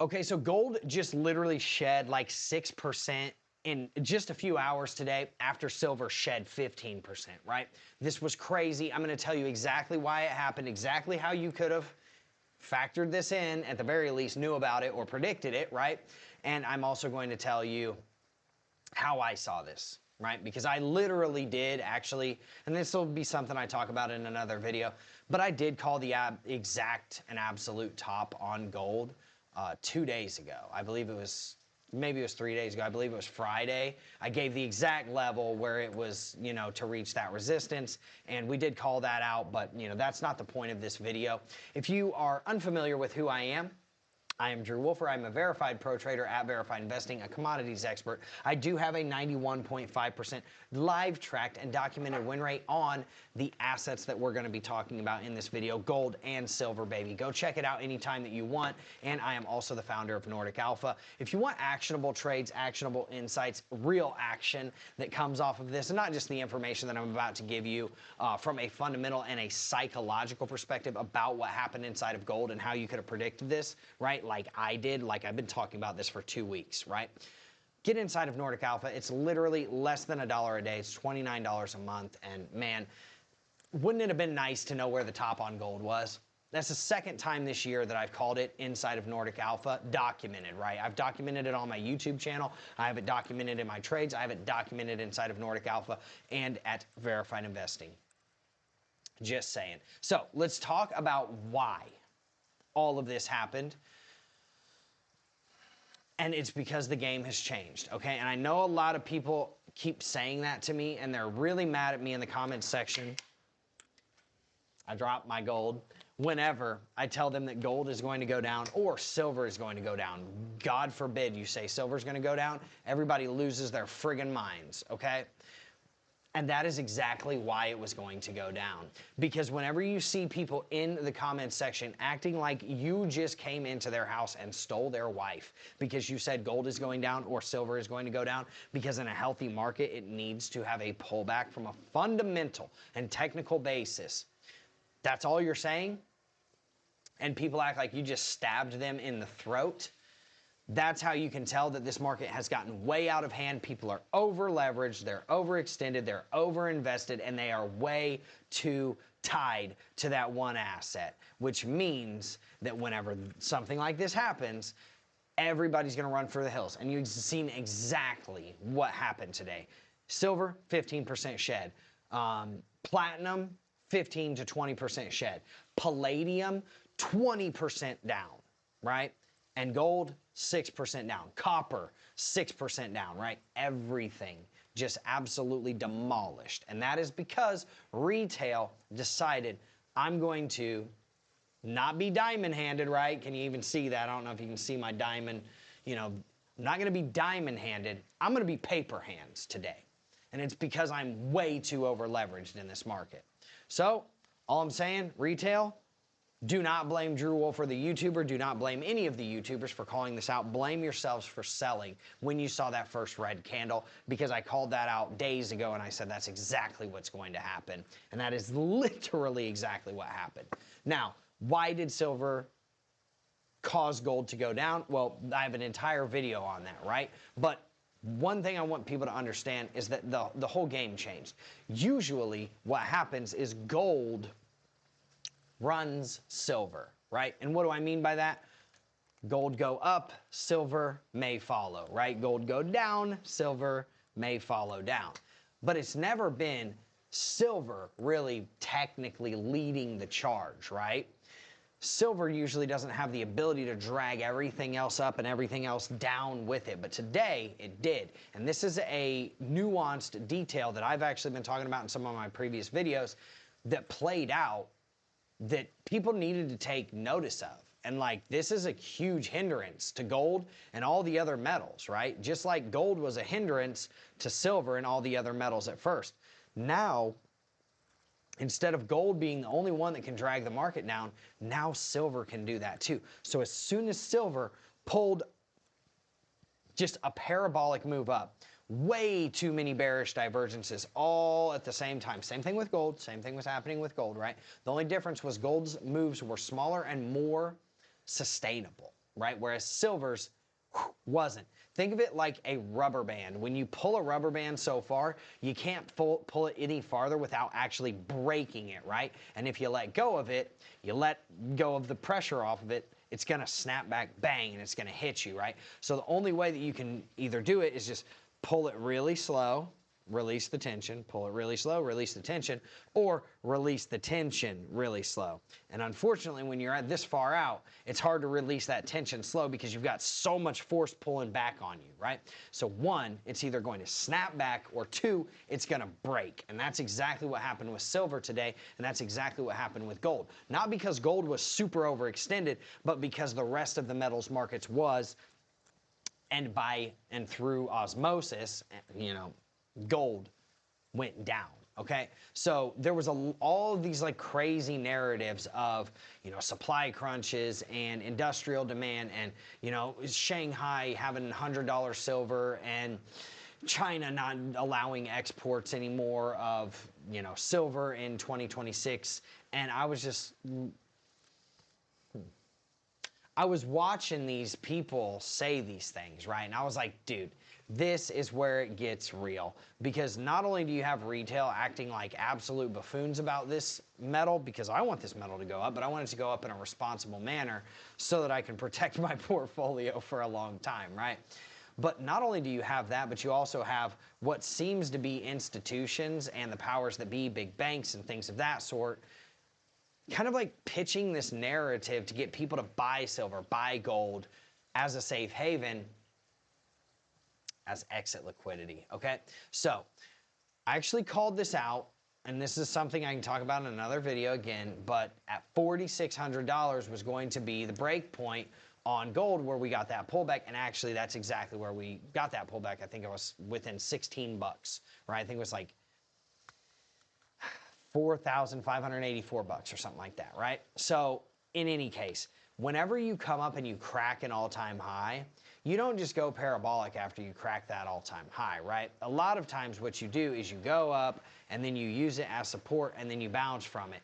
Okay, so gold just literally shed like 6% in just a few hours today after silver shed 15%, right? This was crazy. I'm going to tell you exactly why it happened, exactly how you could have factored this in, at the very least knew about it or predicted it, right? And I'm also going to tell you how I saw this, right? Because I literally did actually, and this will be something I talk about in another video, but I did call the exact and absolute top on gold 2 days ago. I believe it was, maybe it was 3 days ago. I believe it was Friday. I gave the exact level where it was, you know, to reach that resistance, and we did call that out, but you know, that's not the point of this video. If you are unfamiliar with who I am Drew Wolfer. I'm a verified pro trader at Verified Investing, a commodities expert. I do have a 91.5% live tracked and documented win rate on the assets that we're going to be talking about in this video, gold and silver, baby. Go check it out anytime that you want. And I am also the founder of Nordic Alpha. If you want actionable trades, actionable insights, real action that comes off of this, and not just the information that I'm about to give you from a fundamental and a psychological perspective about what happened inside of gold and how you could have predicted this, right? Like I did, like I've been talking about this for 2 weeks, right? Get inside of Nordic Alpha. It's literally less than $1 a day. It's $29 a month. And man, wouldn't it have been nice to know where the top on gold was? That's the second time this year that I've called it inside of Nordic Alpha, documented, right? I've documented it on my YouTube channel. I have it documented in my trades. I have it documented inside of Nordic Alpha and at Verified Investing. Just saying. So let's talk about why all of this happened. And it's because the game has changed, okay? And I know a lot of people keep saying that to me, and they're really mad at me in the comments section. I drop my gold whenever I tell them that gold is going to go down or silver is going to go down. God forbid you say silver is going to go down. Everybody loses their friggin' minds, okay? And that is exactly why it was going to go down. Because whenever you see people in the comments section acting like you just came into their house and stole their wife because you said gold is going down or silver is going to go down, because in a healthy market, it needs to have a pullback from a fundamental and technical basis. That's all you're saying? And people act like you just stabbed them in the throat. That's how you can tell that this market has gotten way out of hand. People are over leveraged, they're overextended, they're over invested, and they are way too tied to that one asset, which means that whenever something like this happens, everybody's going to run for the hills. And you've seen exactly what happened today. Silver, 15% shed. Platinum, 15 to 20% shed. Palladium, 20% down, right? And gold, 6% down. Copper, 6% down, right? Everything just absolutely demolished. And that is because retail decided, I'm going to not be diamond-handed, right? Can you even see that? I don't know if you can see my diamond. You know, I'm not going to be diamond-handed. I'm going to be paper hands today. And it's because I'm way too over-leveraged in this market. So, all I'm saying, retail, do not blame Drew Wolfer, the YouTuber. Do not blame any of the YouTubers for calling this out. Blame yourselves for selling when you saw that first red candle, because I called that out days ago and I said that's exactly what's going to happen. And that is literally exactly what happened. Now, why did silver cause gold to go down? Well, I have an entire video on that, right? But one thing I want people to understand is that the whole game changed. Usually what happens is gold runs silver, right? And what do I mean by that? Gold go up, silver may follow, right? Gold go down, silver may follow down. But it's never been silver really technically leading the charge, right? Silver usually doesn't have the ability to drag everything else up and everything else down with it, but today it did. And this is a nuanced detail that I've actually been talking about in some of my previous videos that played out that people needed to take notice of. And like, this is a huge hindrance to gold and all the other metals, right? Just like gold was a hindrance to silver and all the other metals at first. Now, instead of gold being the only one that can drag the market down, now silver can do that too. So as soon as silver pulled just a parabolic move up, way too many bearish divergences all at the same time. Same thing with gold. Same thing was happening with gold, right? The only difference was gold's moves were smaller and more sustainable, right? Whereas silver's wasn't. Think of it like a rubber band. When you pull a rubber band so far, you can't pull it any farther without actually breaking it, right? And if you let go of it, you let go of the pressure off of it, it's gonna snap back, bang, and it's gonna hit you, right? So the only way that you can either do it is just pull it really slow, release the tension, pull it really slow, release the tension, or release the tension really slow. And unfortunately, when you're at this far out, it's hard to release that tension slow because you've got so much force pulling back on you, right? So one, it's either going to snap back, or two, it's gonna break. And that's exactly what happened with silver today, and that's exactly what happened with gold. Not because gold was super overextended, but because the rest of the metals markets was, and by and through osmosis, you know, gold went down, okay? So there was all of these like crazy narratives of, you know, supply crunches and industrial demand and, you know, Shanghai having $100 silver and China not allowing exports anymore of, you know, silver in 2026. And I was just, I was watching these people say these things, right? And I was like, dude, this is where it gets real. Because not only do you have retail acting like absolute buffoons about this metal, because I want this metal to go up, but I want it to go up in a responsible manner so that I can protect my portfolio for a long time, right? But not only do you have that, but you also have what seems to be institutions and the powers that be, big banks and things of that sort, kind of like pitching this narrative to get people to buy silver, buy gold as a safe haven, as exit liquidity, okay? So I actually called this out, and this is something I can talk about in another video again, but at $4,600 was going to be the break point on gold where we got that pullback, and actually that's exactly where we got that pullback. I think it was within 16 bucks, right? I think it was like 4,584 bucks or something like that, right? So in any case, whenever you come up and you crack an all-time high, you don't just go parabolic after you crack that all-time high, right? A lot of times what you do is you go up and then you use it as support and then you bounce from it.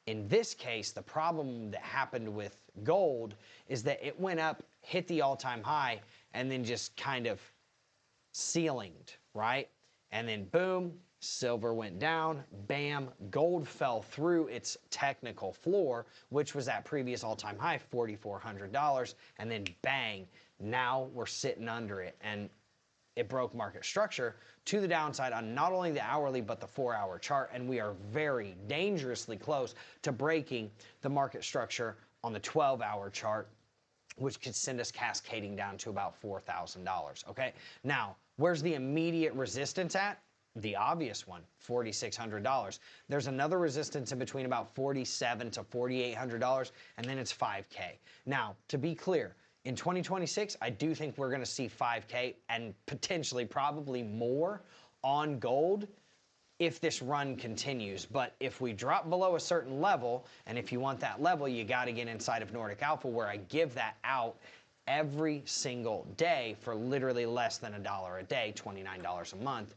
In this case, the problem that happened with gold is that it went up, hit the all-time high, and then just kind of ceilinged, right? And then boom, silver went down, bam, gold fell through its technical floor, which was that previous all-time high, $4,400, and then bang, now we're sitting under it, and it broke market structure to the downside on not only the hourly, but the 4-hour chart, and we are very dangerously close to breaking the market structure on the 12-hour chart, which could send us cascading down to about $4,000, okay? Now, where's the immediate resistance at? The obvious one, $4,600. There's another resistance in between about $4,700 to $4,800, and then it's 5K. Now, to be clear, in 2026, I do think we're gonna see 5K and potentially probably more on gold if this run continues. But if we drop below a certain level, and if you want that level, you gotta get inside of Nordic Alpha, where I give that out every single day for literally less than $1 a day, $29 a month.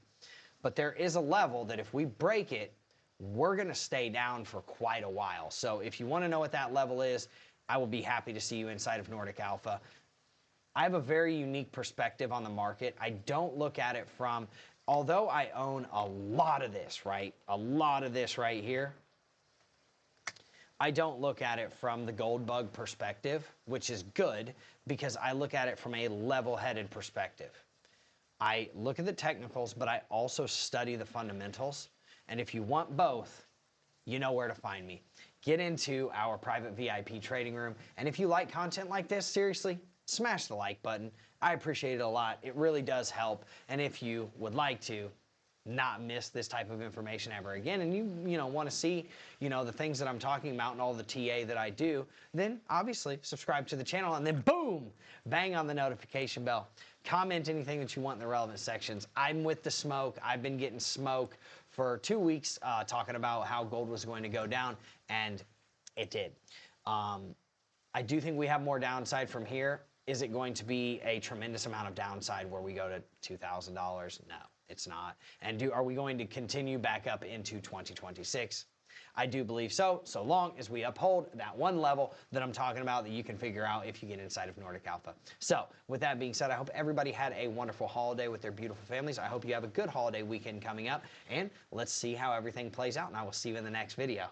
But there is a level that if we break it, we're gonna stay down for quite a while. So if you wanna know what that level is, I will be happy to see you inside of Nordic Alpha. I have a very unique perspective on the market. I don't look at it from, although I own a lot of this, right? A lot of this right here. I don't look at it from the gold bug perspective, which is good because I look at it from a level-headed perspective. I look at the technicals, but I also study the fundamentals. And if you want both, you know where to find me. Get into our private VIP trading room. And if you like content like this, seriously, smash the like button. I appreciate it a lot. It really does help. And if you would like to not miss this type of information ever again, and you know, want to see, you know, the things that I'm talking about and all the TA that I do, then obviously subscribe to the channel, and then boom, bang on the notification bell. Comment anything that you want in the relevant sections. I'm with the smoke. I've been getting smoke for 2 weeks talking about how gold was going to go down, and it did. I do think we have more downside from here. Is it going to be a tremendous amount of downside where we go to $2,000? No, it's not. And are we going to continue back up into 2026? I do believe so long as we uphold that one level that I'm talking about that you can figure out if you get inside of Nordic Alpha. So with that being said, I hope everybody had a wonderful holiday with their beautiful families. I hope you have a good holiday weekend coming up, and let's see how everything plays out, and I will see you in the next video.